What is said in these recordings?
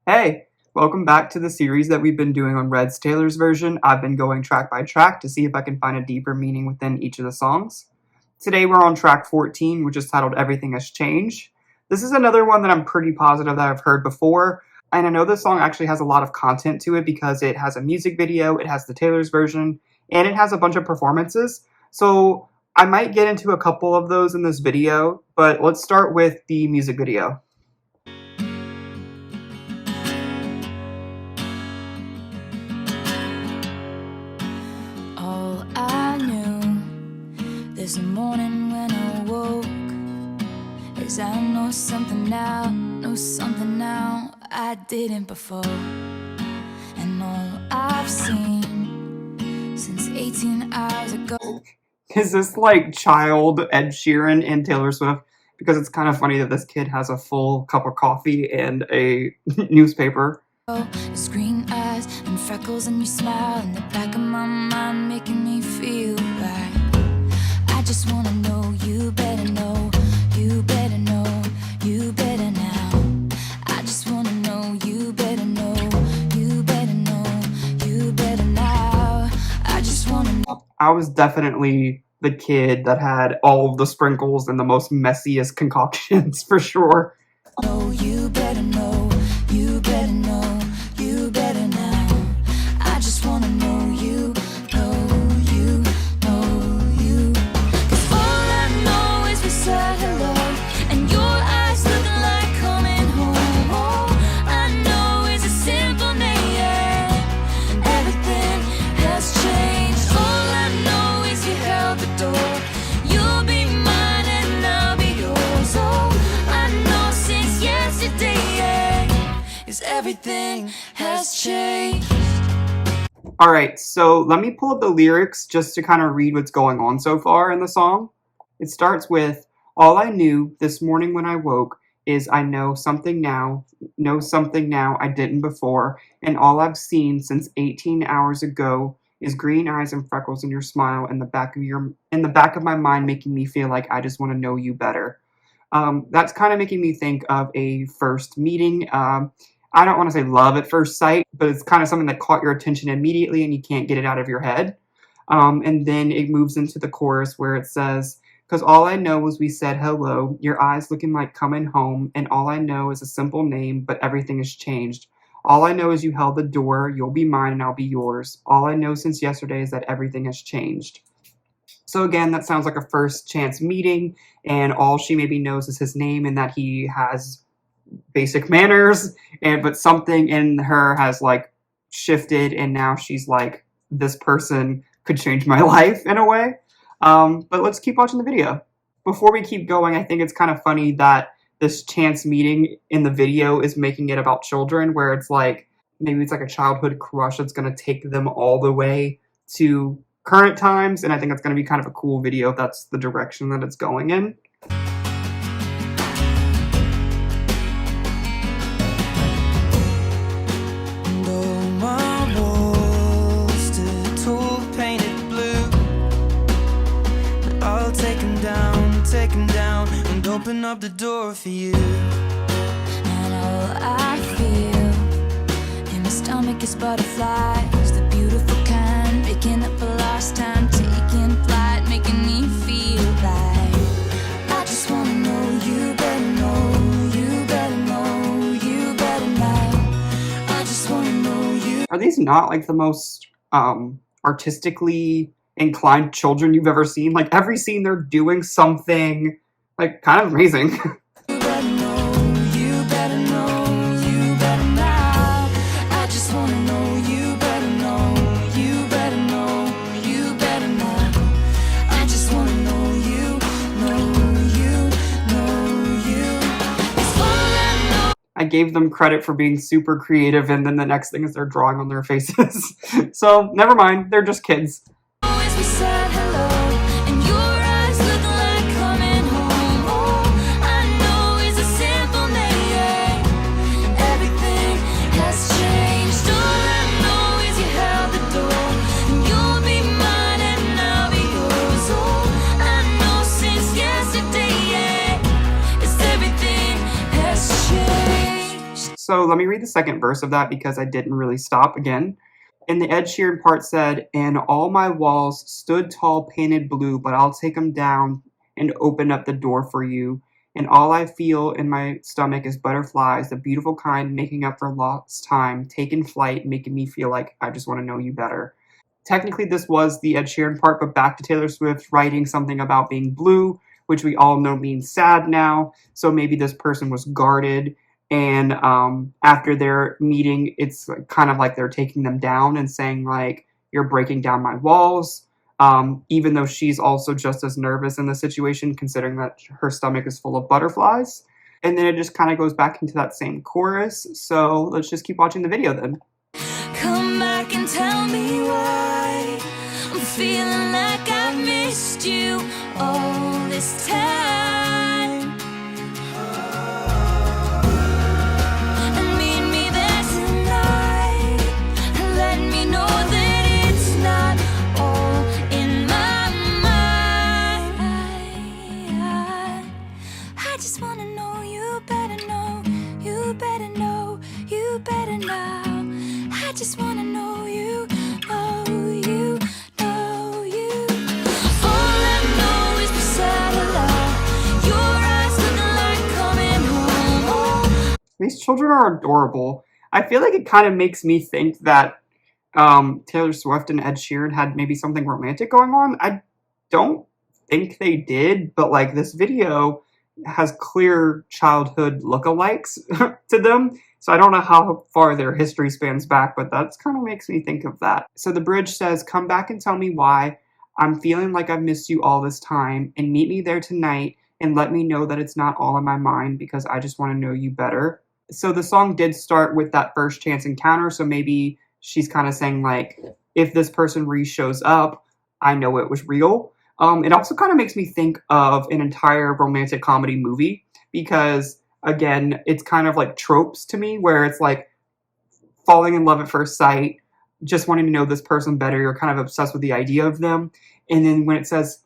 Hey, welcome back to the series that we've been doing on Red's Taylor's version. I've been going track by track to see if I can find a deeper meaning within each of the songs. Today we're on track 14, which is titled Everything Has Changed. This is another one that I'm pretty positive that I've heard before, and I know this song actually has a lot of content to it because it has a music video, it has the Taylor's version, and it has a bunch of performances. So I might get into a couple of those in this video, but let's start with the music video. All I knew this morning when I woke is I know something now I didn't before. And all I've seen since 18 hours ago. Is this like child Ed Sheeran and Taylor Swift? Because it's kind of funny that this kid has a full cup of coffee and a newspaper. Your green eyes and freckles and your smile in the back of my mind making me feel right. I just wanna know you better know, you better know, you better now. I just wanna know you better know, you better know, you better now. I just wanna know. I was definitely the kid that had all of the sprinkles and the most messiest concoctions for sure. No, you better know, you better know, you better now. I just wanna know you, know you, know you. 'Cause all I know is we said hello, and your eyes looking like coming home. All I know is a simple name. Everything has changed. All I know is you held the door. You'll be mine and I'll be yours. All I know since yesterday is everything has changed. Alright, so let me pull up the lyrics just to kind of read what's going on so far in the song. It starts with, all I knew this morning when I woke is I know something now I didn't before, and all I've seen since 18 hours ago is green eyes and freckles in your smile in the back of my mind making me feel like I just want to know you better. That's kind of making me think of a first meeting. I don't want to say love at first sight, but it's kind of something that caught your attention immediately and you can't get it out of your head. And then it moves into the chorus where it says, because all I know is we said hello, your eyes looking like coming home, and all I know is a simple name, but everything has changed. All I know is you held the door, you'll be mine and I'll be yours. All I know since yesterday is that everything has changed. So again, that sounds like a first chance meeting, and all she maybe knows is his name and that he has basic manners, but something in her has like shifted, and now she's like, this person could change my life in a way. But let's keep watching the video. Before we keep going, I think it's kind of funny that this chance meeting in the video is making it about children, where it's like, maybe it's like a childhood crush that's going to take them all the way to current times, and I think that's going to be kind of a cool video if that's the direction that it's going in. Take them down and open up the door for you. And all I feel in my stomach is butterflies, the beautiful kind, picking up a lost time, taking flight, making me feel right. I just wanna know you better know, you better know, you better know. I just wanna know you. Are these not like the most artistically inclined children you've ever seen? Like every scene they're doing something like kind of amazing. You better know, you better know, you better now. I just wanna know you better know, you better know, you better know. I just wanna know you, know you, know you. It's all I know. I gave them credit for being super creative, and then the next thing is they're drawing on their faces. So never mind, they're just kids. We said hello, and your eyes look like coming home. All I know is a simple name. Everything has changed. All I know is you held the door, and you'll be mine and I'll be yours. All I know since yesterday is everything has changed. So let me read the second verse of that because I didn't really stop again. And the Ed Sheeran part said, and all my walls stood tall painted blue, but I'll take them down and open up the door for you. And all I feel in my stomach is butterflies, the beautiful kind making up for lost time, taking flight, making me feel like I just want to know you better. Technically, this was the Ed Sheeran part, but back to Taylor Swift writing something about being blue, which we all know means sad now. So maybe this person was guarded. And after their meeting, it's kind of like they're taking them down and saying, like, you're breaking down my walls. Even though she's also just as nervous in the situation, considering that her stomach is full of butterflies. And then it just kind of goes back into that same chorus. So let's just keep watching the video then. Come back and tell me why I'm feeling like I missed you all this time. And meet me there tonight. Let me know that it's not all in my mind. I just wanna know you better know, you better know, you better know. I just wanna know you, know you, know you. All I know is beside a lot. Your eyes looking like coming home. These children are adorable. I feel like it kind of makes me think that Taylor Swift and Ed Sheeran had maybe something romantic going on. I don't think they did, but like this video has clear childhood lookalikes to them. So I don't know how far their history spans back, but that's kind of makes me think of that. So the bridge says, come back and tell me why I'm feeling like I've missed you all this time, and meet me there tonight and let me know that it's not all in my mind because I just want to know you better. So the song did start with that first chance encounter. So maybe she's kind of saying like, if this person shows up, I know it was real. It also kind of makes me think of an entire romantic comedy movie because, again, it's kind of like tropes to me where it's like falling in love at first sight, just wanting to know this person better. You're kind of obsessed with the idea of them. And then when it says,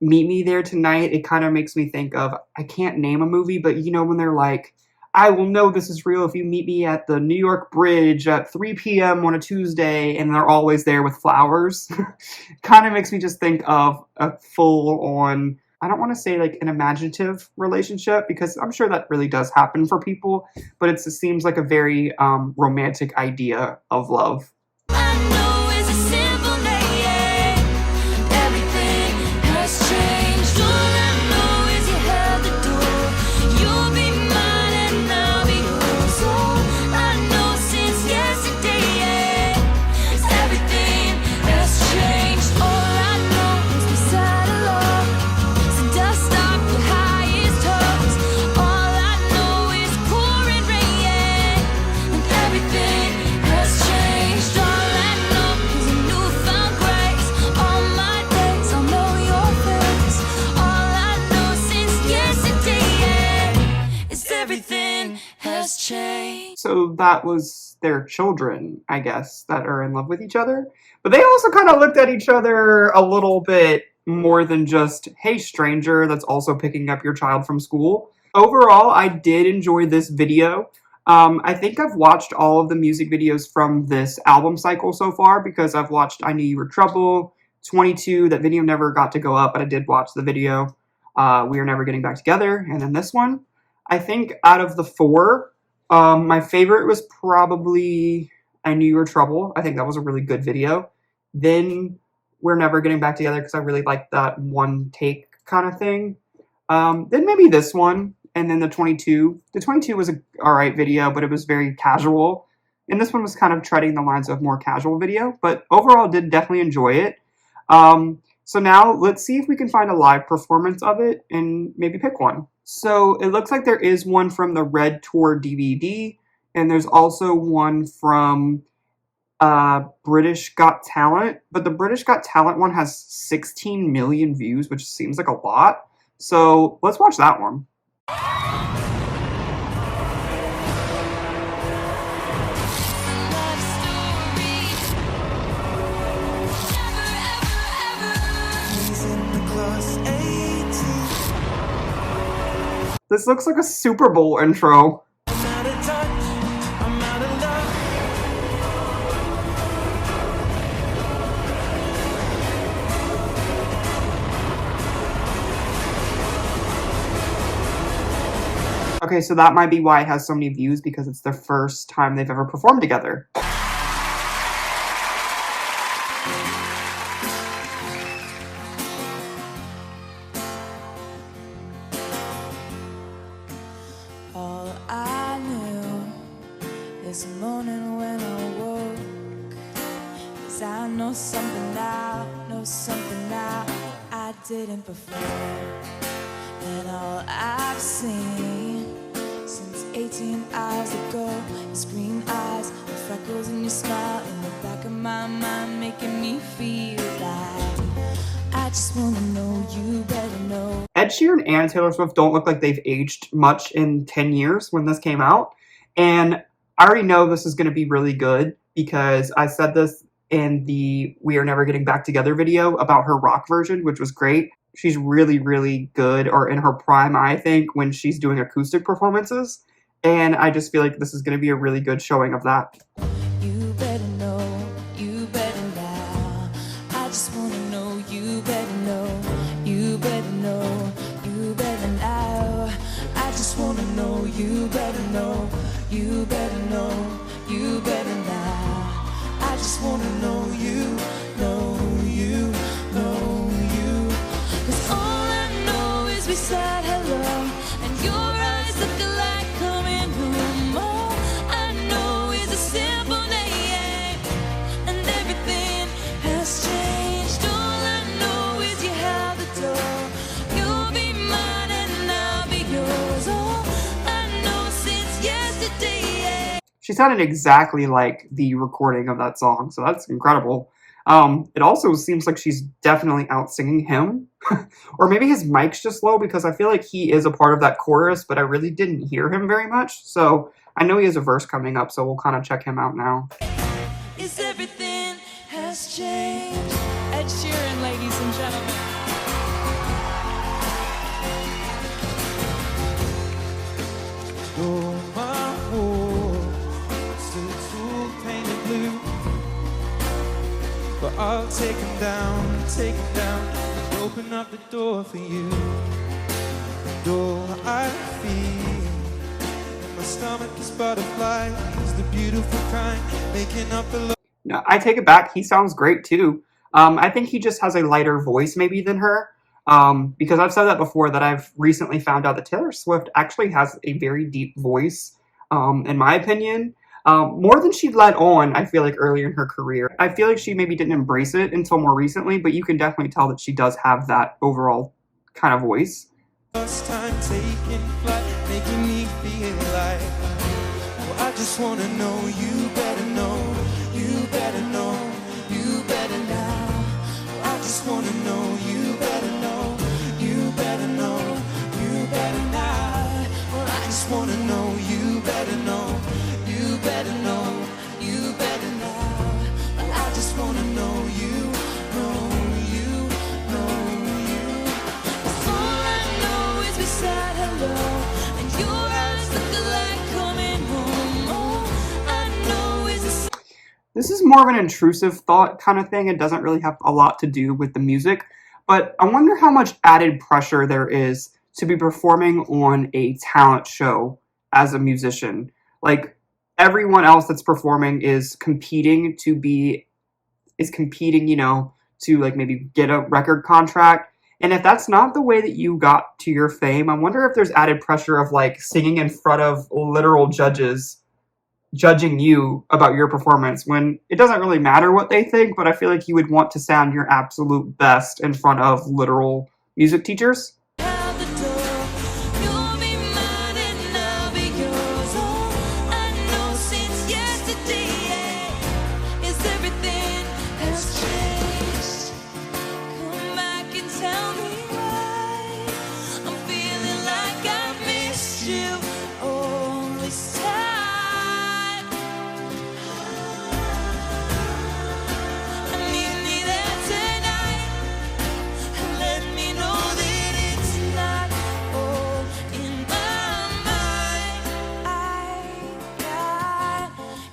meet me there tonight, it kind of makes me think of, I can't name a movie, but you know, when they're like, I will know this is real if you meet me at the New York Bridge at 3 p.m. on a Tuesday, and they're always there with flowers. Kind of makes me just think of a full-on, I don't want to say like an imaginative relationship, because I'm sure that really does happen for people, but it seems like a very romantic idea of love. I know it's a simple name. Everything has changed. All I know is you held the door. You'll be mine and I'll be yours. All I know since yesterday is everything has changed. All I know is beside a love. So dust off your highest hopes. All I know is pouring rain, and everything has changed. All I know is a newfound grace. All my days I'll know your face. All I know since yesterday is everything has changed. So that was their children, I guess, that are in love with each other. But they also kind of looked at each other a little bit more than just, hey, stranger, that's also picking up your child from school. Overall, I did enjoy this video. I think I've watched all of the music videos from this album cycle so far because I've watched I Knew You Were Trouble, 22, that video never got to go up, but I did watch the video. We Are Never Getting Back Together, and then this one. I think out of the four, my favorite was probably I Knew You Were Trouble. I think that was a really good video. Then We're Never Getting Back Together because I really liked that one take kind of thing. Then maybe this one, and then the 22. The 22 was an alright video, but it was very casual. And this one was kind of treading the lines of more casual video, but overall did definitely enjoy it. So now let's see if we can find a live performance of it and maybe pick one. So it looks like there is one from the Red Tour DVD, and there's also one from British Got Talent, but the British Got Talent one has 16 million views, which seems like a lot. So let's watch that one. This looks like a Super Bowl intro. Okay, so that might be why it has so many views, because it's their first time they've ever performed together. All I knew this morning when I woke is I know something now I didn't before. And all I've seen since 18 hours ago is green eyes and freckles in your smile in the back of my mind, making me feel like I just wanna know you better know. Ed Sheeran and Taylor Swift don't look like they've aged much in 10 years when this came out. And I already know this is going to be really good because I said this in the We Are Never Getting Back Together video about her rock version, which was great. She's really, really good, or in her prime, I think, when she's doing acoustic performances. And I just feel like this is going to be a really good showing of that. You better know, you better now. I just wanna know, you better know, you better know, you better now. I just wanna know, you better know, you better know, you better now. I just wanna know you, know you, know you. 'Cause all I know is we said hello, and your eyes look alike coming home. All I know is a simple name, and everything has changed. All I know is you held the door. You'll be mine and I'll be yours. All I know since yesterday. She sounded exactly like the recording of that song, so that's incredible. It also seems like she's definitely out singing him. Or maybe his mic's just low, because I feel like he is a part of that chorus, but I really didn't hear him very much. So I know he has a verse coming up, so we'll kind of check him out now. Is everything has changed. Ed Sheeran, ladies and gentlemen. Though my wall still it's all painted blue, but I'll take him down, and open up the door for you. Door I feel in my stomach is butterflies, the beautiful kind, making up the love. No, I take it back. He sounds great too. I think he just has a lighter voice maybe than her. Because I've said that before, that I've recently found out that Taylor Swift actually has a very deep voice, in my opinion. More than she let on, I feel like, earlier in her career. I feel like she maybe didn't embrace it until more recently, but you can definitely tell that she does have that overall kind of voice. First time taking flight, making me feel like, well, I just wanna know you better know, you better know, you better now. I just wanna know you better know, you better know, you better now. Well, I just wanna know you better know, you better know, you better now. Well, I just wanna know you, know you, know you. 'Cause all I know is we said hello, and your eyes look alike coming home. All I know is a This is more of an intrusive thought kind of thing. It doesn't really have a lot to do with the music, but I wonder how much added pressure there is to be performing on a talent show as a musician. Like, everyone else that's performing is competing, you know, to like maybe get a record contract. And if that's not the way that you got to your fame, I wonder if there's added pressure of like singing in front of literal judges judging you about your performance, when it doesn't really matter what they think, but I feel like you would want to sound your absolute best in front of literal music teachers. out the door. You'll be mine and I'll be yours. All I know since yesterday is everything has changed. Come back and tell me why I'm feeling like I missed you all this time. I need me there tonight. Let me know that it's not all in my mind.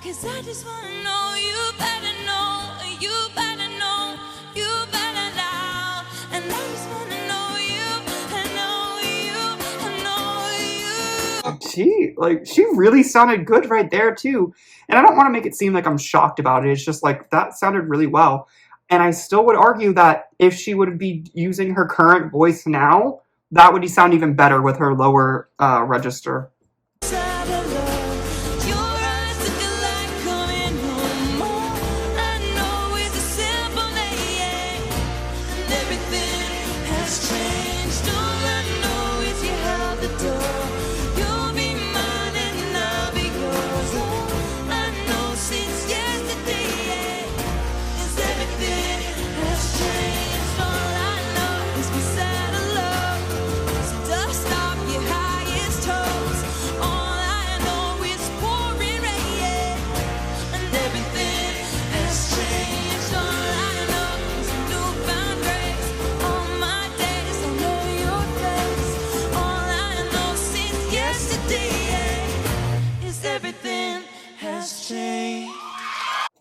'Cause I just wanna know you better know, you better know, you better now. And I just wanna know you, I know you, I know you. she really sounded good right there too. And I don't want to make it seem like I'm shocked about it. It's just like that sounded really well. And I still would argue that if she would be using her current voice now, that would sound even better with her lower register.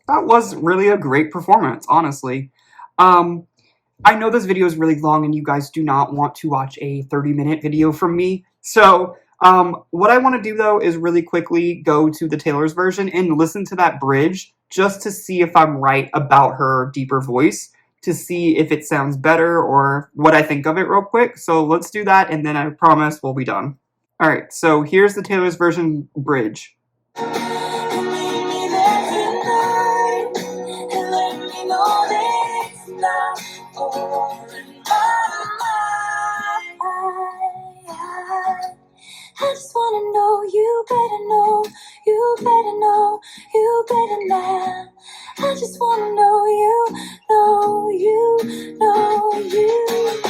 That was really a great performance, honestly. I know this video is really long and you guys do not want to watch a 30-minute video from me. So what I want to do though is really quickly go to the Taylor's version and listen to that bridge just to see if I'm right about her deeper voice, to see if it sounds better or what I think of it real quick. So let's do that and then I promise we'll be done. Alright, so here's the Taylor's version bridge. I just wanna know, you better know, you better know, you better now. I just wanna know you, know you, know you.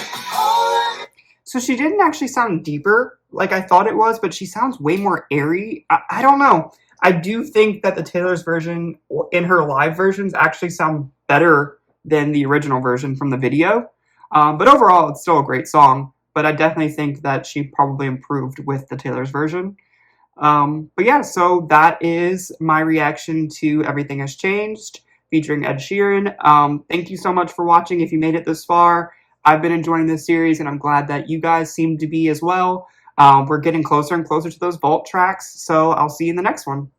So she didn't actually sound deeper like I thought it was, but she sounds way more airy. I don't know. I do think that the Taylor's version in her live versions actually sound better than the original version from the video. But overall, it's still a great song. But I definitely think that she probably improved with the Taylor's version. But yeah, so that is my reaction to Everything Has Changed, featuring Ed Sheeran. Thank you so much for watching if you made it this far. I've been enjoying this series, and I'm glad that you guys seem to be as well. We're getting closer and closer to those vault tracks, so I'll see you in the next one.